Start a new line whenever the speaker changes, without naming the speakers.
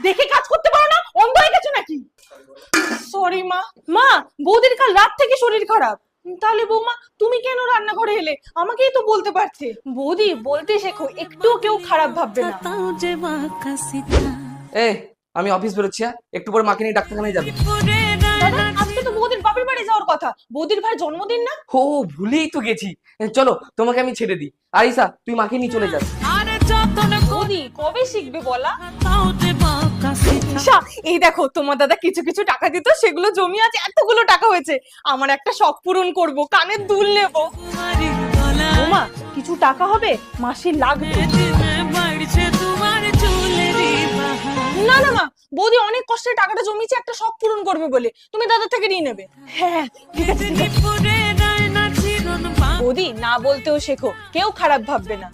দেখে কাজ করতে পারো না? অন্ধ হয়ে গেছো নাকি? সরি মা। মা, বৌদির কাল রাত থেকে শরীর খারাপ। তাহলে বৌমা তুমি কেন রান্নাঘরে এলে? আমাকেই তো বলতে পারতে। বৌদি, বলতে শেখো, একটু কেউ খারাপ ভাববে না।
এ আমি অফিস বেরোচ্ছি, একটু পরে মাকে নিয়ে ডাক্তারখানায় যাবে।
দাদা, আজকে তো বৌদির বাপের বাড়ি যাওয়ার কথা। বৌদির ভাই জন্মদিন না?
ও ভুলেই তো গেছি। চলো তোমাকে আমি ছেড়ে দিই। আরিসা তুই মাকে নিয়ে চলে যাস।
বৌদি কবে শিখবে বলা? ঈশা, এই দেখো তোমার দাদা কিছু কিছু টাকা দিত, সেগুলো জমি আছে, এতগুলো টাকা হয়েছে। আমার একটা শখ পূরণ করব, কানের দুল নেব। ওমা, কিছু টাকা হবে, মাসে লাগবে। না না মা, বৌদি অনেক কষ্টে টাকাটা জমিয়েছে একটা শখ পূরণ করবে বলে, তুমি দাদা থেকে নিয়ে নেবে। হ্যাঁ ঠিক আছে, ঠিক আছে। বৌদি না বলতেও শেখো, কেউ খারাপ ভাববে না।